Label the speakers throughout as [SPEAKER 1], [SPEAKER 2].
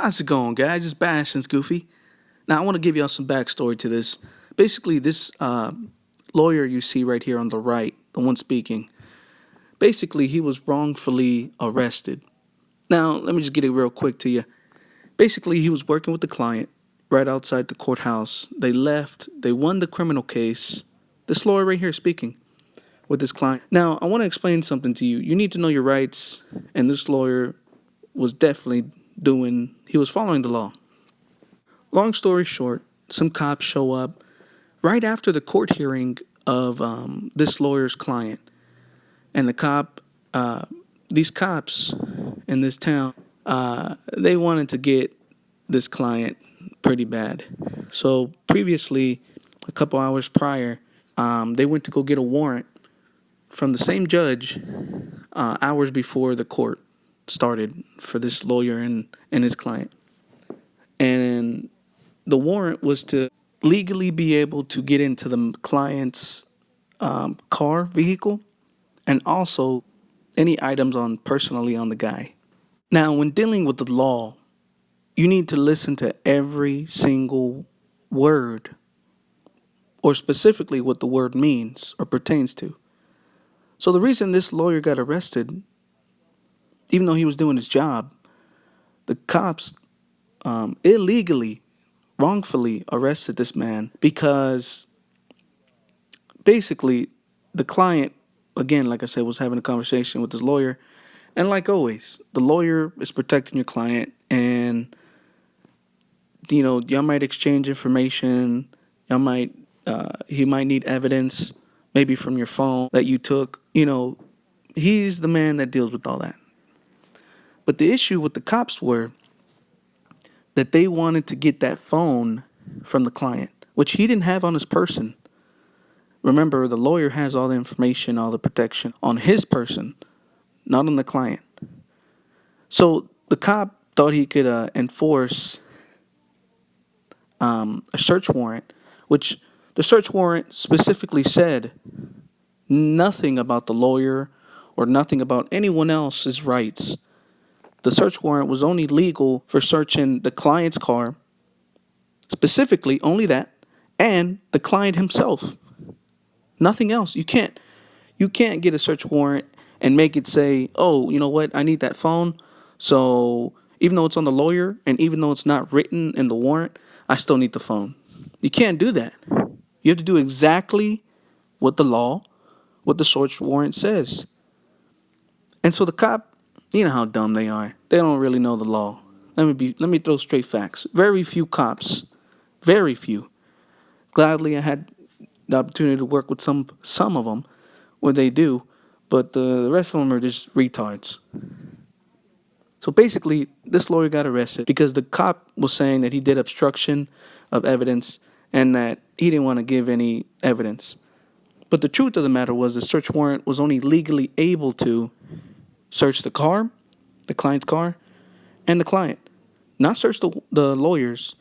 [SPEAKER 1] How's it going, guys? It's Bastians Goofy. Now, I want to give y'all some backstory to this. Basically, this lawyer you see right here on the right, the one speaking, basically, he was wrongfully arrested. Now, let me just get it real quick to you. Basically, he was working with the client right outside the courthouse. They left. They won the criminal case. This lawyer right here speaking with this client. Now, I want to explain something to you. You need to know your rights, and this lawyer was definitely he was following the law. Long story short, some cops show up right after the court hearing of this lawyer's client. And these cops in this town, they wanted to get this client pretty bad. So previously, a couple hours prior, they went to go get a warrant from the same judge hours before the court started for this lawyer and his client. And the warrant was to legally be able to get into the client's vehicle, and also any items personally on the guy. Now, when dealing with the law, you need to listen to every single word, or specifically what the word means or pertains to. So the reason this lawyer got arrested, even though he was doing his job, the cops illegally, wrongfully arrested this man because basically the client, again, like I said, was having a conversation with his lawyer. And like always, the lawyer is protecting your client, and, y'all might exchange information. He might need evidence, maybe from your phone that you took. He's the man that deals with all that. But the issue with the cops were that they wanted to get that phone from the client, which he didn't have on his person. Remember, the lawyer has all the information, all the protection on his person, not on the client. So the cop thought he could enforce a search warrant, which the search warrant specifically said nothing about the lawyer or nothing about anyone else's rights. The search warrant was only legal for searching the client's car, specifically only that, and the client himself. Nothing else. You can't get a search warrant and make it say, oh, you know what, I need that phone. So even though it's on the lawyer and even though it's not written in the warrant, I still need the phone. You can't do that. You have to do exactly what the search warrant says. And so the cop, you know how dumb they are. They don't really know the law. Let me throw straight facts. Very few cops, very few. Gladly, I had the opportunity to work with some of them where they do, but the rest of them are just retards. So basically, this lawyer got arrested because the cop was saying that he did obstruction of evidence and that he didn't want to give any evidence. But the truth of the matter was the search warrant was only legally able to search the client's car, and the client. Not search the lawyers,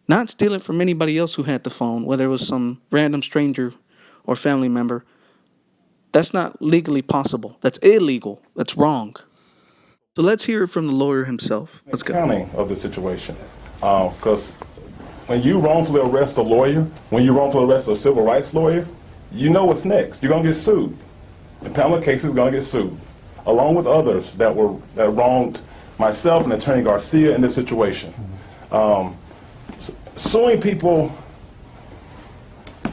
[SPEAKER 1] not steal it from anybody else who had the phone, whether it was some random stranger or family member. That's not legally possible. That's illegal. That's wrong. So let's hear it from the lawyer himself. Let's go.
[SPEAKER 2] Accounting of the situation. Because when you wrongfully arrest a lawyer, when you wrongfully arrest a civil rights lawyer, you know what's next. You're going to get sued. The Pamela case is going to get sued, along with others that wronged myself and Attorney Garcia in this situation. Suing people,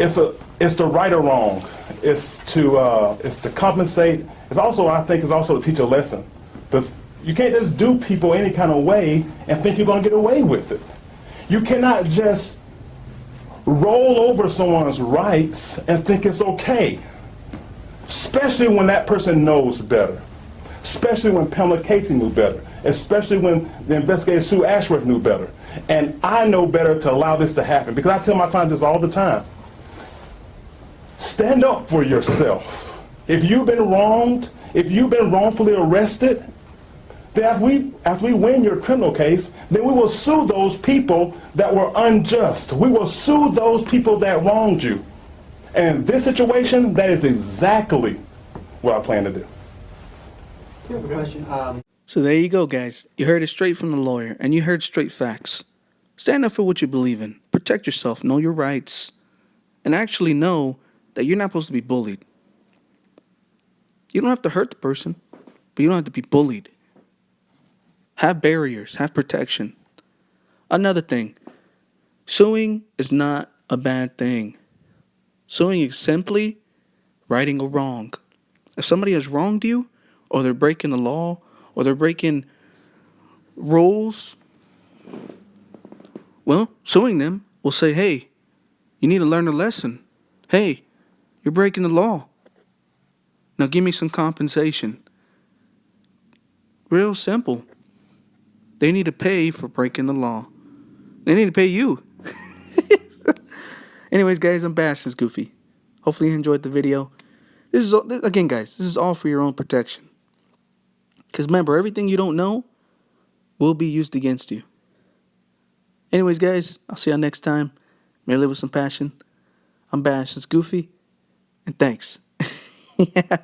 [SPEAKER 2] it's the right or wrong. It's to compensate. I think it's also to teach a lesson. You can't just do people any kind of way and think you're going to get away with it. You cannot just roll over someone's rights and think it's okay, especially when that person knows better, especially when Pamela Casey knew better, especially when the investigator Sue Ashworth knew better. And I know better to allow this to happen, because I tell my clients this all the time. Stand up for yourself. If you've been wronged, if you've been wrongfully arrested, then after we win your criminal case, then we will sue those people that were unjust. We will sue those people that wronged you. And in this situation, that is exactly what I plan to do.
[SPEAKER 3] I have a question.
[SPEAKER 1] So there you go, guys. You heard it straight from the lawyer, and you heard straight facts. Stand up for what you believe in. Protect yourself. Know your rights. And actually know that you're not supposed to be bullied. You don't have to hurt the person, but you don't have to be bullied. Have barriers. Have protection. Another thing. Suing is not a bad thing. Suing is simply righting a wrong. If somebody has wronged you, or they're breaking the law, or they're breaking rules, well, suing them will say, hey, you need to learn a lesson. Hey, you're breaking the law. Now give me some compensation. Real simple. They need to pay for breaking the law. They need to pay you. Anyways, guys, I'm Bastians Goofy. Hopefully you enjoyed the video. This is again, guys, this is all for your own protection. Because remember, everything you don't know will be used against you. Anyways, guys, I'll see y'all next time. May I live with some passion. I'm Bastians Goofy, and thanks. Yeah.